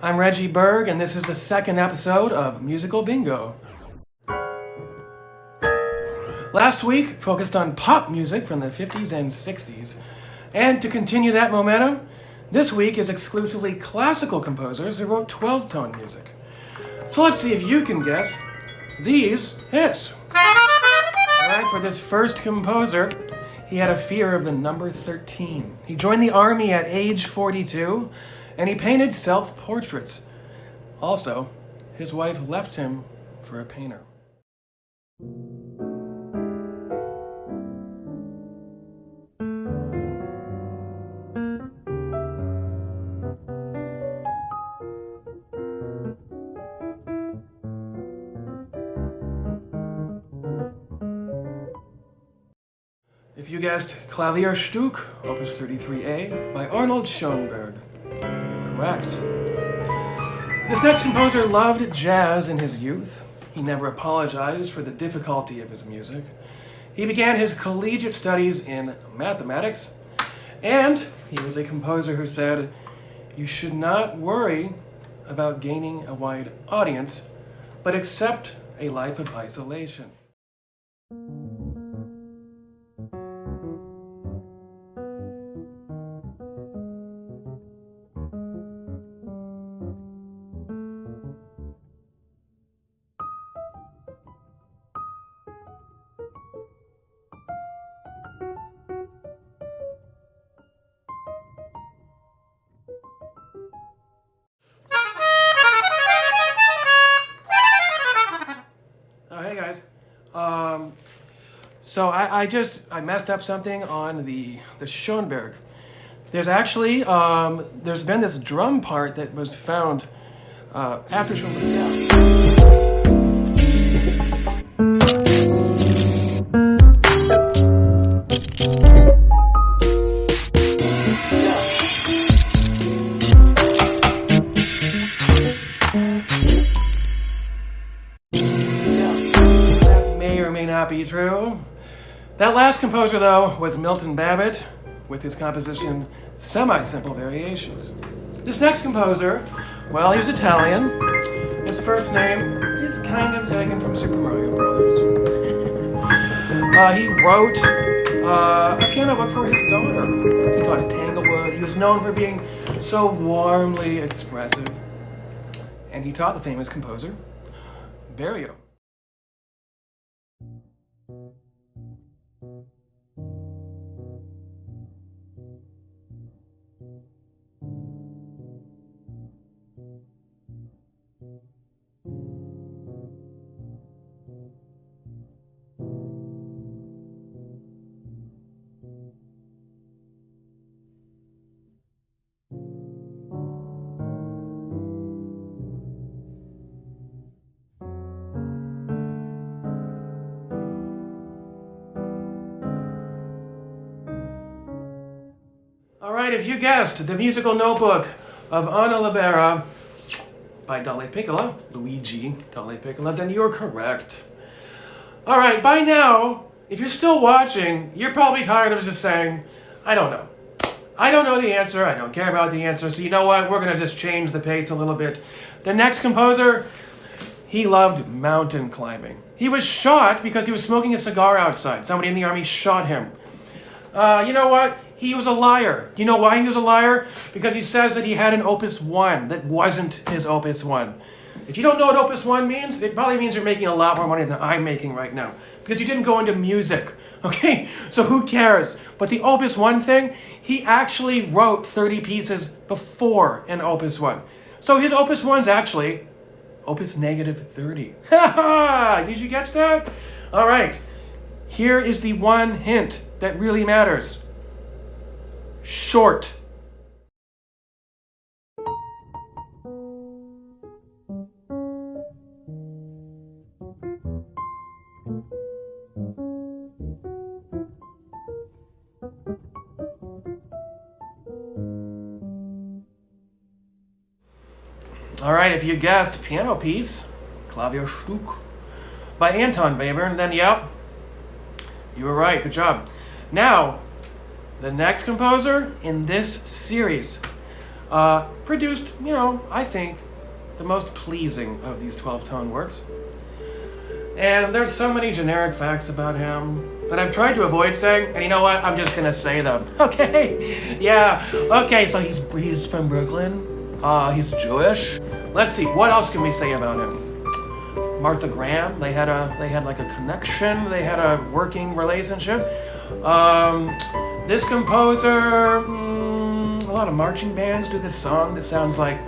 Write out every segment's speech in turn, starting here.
I'm Reggie Berg, and this is the second episode of Musical Bingo. Last week focused on pop music from the 50s and 60s. And to continue that momentum, this week is exclusively classical composers who wrote 12-tone music. So let's see if you can guess these hits. Alright, for this first composer, he had a fear of the number 13. He joined the army at age 42, and he painted self-portraits. Also, his wife left him for a painter. If you guessed Klavierstück, Opus 33A, by Arnold Schoenberg, you're correct. This next composer loved jazz in his youth. He never apologized for the difficulty of his music. He began his collegiate studies in mathematics, and he was a composer who said, "You should not worry about gaining a wide audience, but accept a life of isolation." Hey guys, so I messed up something on the Schoenberg. There's actually there's been this drum part that was found after Schoenberg. Not be true. That last composer, though, was Milton Babbitt with his composition Semi-Simple Variations. This next composer, well, he was Italian. His first name is kind of taken from Super Mario Brothers. He wrote a piano book for his daughter. He taught at Tanglewood. He was known for being so warmly expressive. And he taught the famous composer Berio. Alright, if you guessed the musical notebook of Anna Libera by Dallapiccola, Luigi Dallapiccola, then you're correct. Alright, by now, if you're still watching, you're probably tired of just saying, I don't know. I don't know the answer, I don't care about the answer, so you know what, we're going to just change the pace a little bit. The next composer, he loved mountain climbing. He was shot because he was smoking a cigar outside. Somebody in the army shot him. You know what? He was a liar. You know why he was a liar? Because he says that he had an Opus 1 that wasn't his Opus 1. If you don't know what Opus 1 means, it probably means you're making a lot more money than I'm making right now. Because you didn't go into music. Okay? So who cares? But the Opus 1 thing, he actually wrote 30 pieces before an Opus 1. So his Opus 1's actually Opus negative 30. Ha ha! Did you catch that? Alright. Here is the one hint that really matters. Short. All right, if you guessed piano piece, Klavierstück, by Anton Webern, then yep, you were right. Good job. Now, the next composer in this series, produced, you know, I think, the most pleasing of these 12-tone works. And there's so many generic facts about him that I've tried to avoid saying, and you know what? I'm just gonna say them. Okay, yeah, okay, so he's from Brooklyn. He's Jewish. Let's see, what else can we say about him? Martha Graham, they had like a connection, they had a working relationship. This composer, a lot of marching bands do this song that sounds like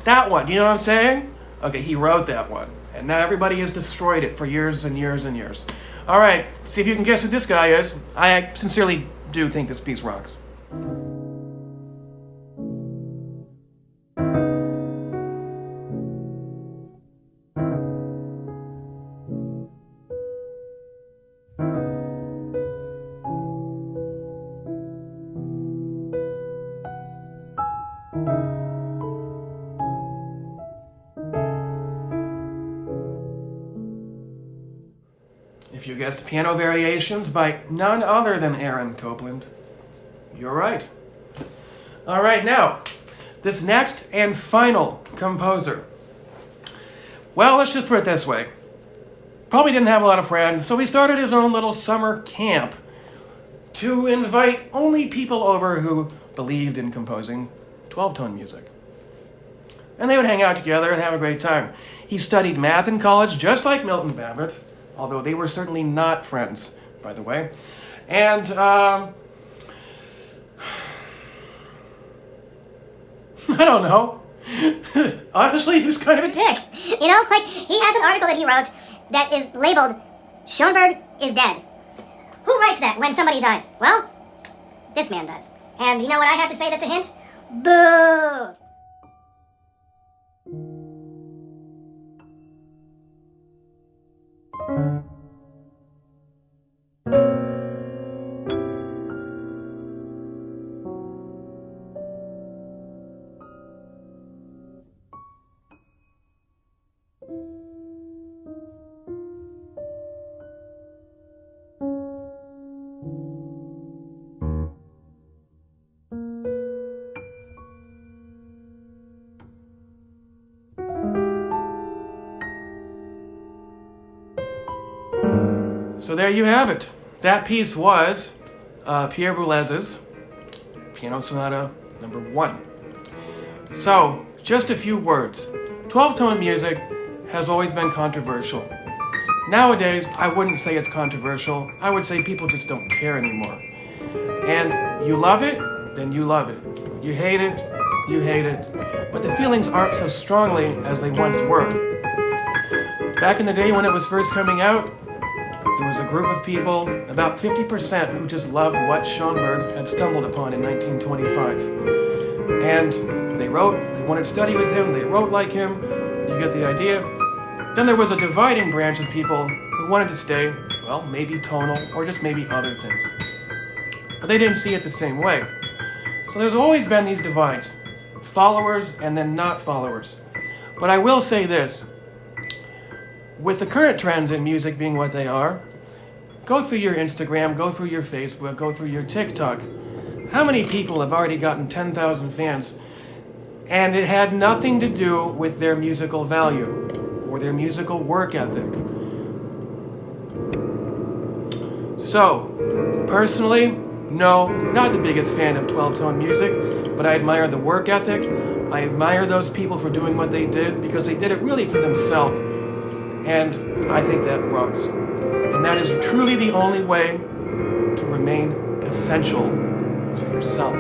that one, you know what I'm saying? Okay, he wrote that one, and now everybody has destroyed it for years and years and years. All right, see if you can guess who this guy is. I sincerely do think this piece rocks. If you guessed Piano Variations by none other than Aaron Copland, you're right. All right, now, this next and final composer. Well, let's just put it this way. Probably didn't have a lot of friends, so he started his own little summer camp to invite only people over who believed in composing 12-tone music. And they would hang out together and have a great time. He studied math in college, just like Milton Babbitt, although they were certainly not friends, by the way. And, I don't know. Honestly, he was kind of a dick. You know, like, he has an article that he wrote that is labeled, Schoenberg is dead. Who writes that when somebody dies? Well, this man does. And you know what I have to say that's a hint? Boo! So there you have it. That piece was Pierre Boulez's Piano Sonata number 1. So, just a few words. 12-tone music has always been controversial. Nowadays, I wouldn't say it's controversial. I would say people just don't care anymore. And you love it, then you love it. You hate it, you hate it. But the feelings aren't so strongly as they once were. Back in the day when it was first coming out, there was a group of people, about 50%, who just loved what Schoenberg had stumbled upon in 1925. And they wanted to study with him, they wrote like him, you get the idea. Then there was a dividing branch of people who wanted to stay, well, maybe tonal, or just maybe other things. But they didn't see it the same way. So there's always been these divides, followers and then not followers. But I will say this, with the current trends in music being what they are, go through your Instagram, go through your Facebook, go through your TikTok. How many people have already gotten 10,000 fans? And it had nothing to do with their musical value or their musical work ethic. So, personally, no, not the biggest fan of 12-tone music, but I admire the work ethic. I admire those people for doing what they did because they did it really for themselves. And I think that rocks. And that is truly the only way to remain essential to yourself.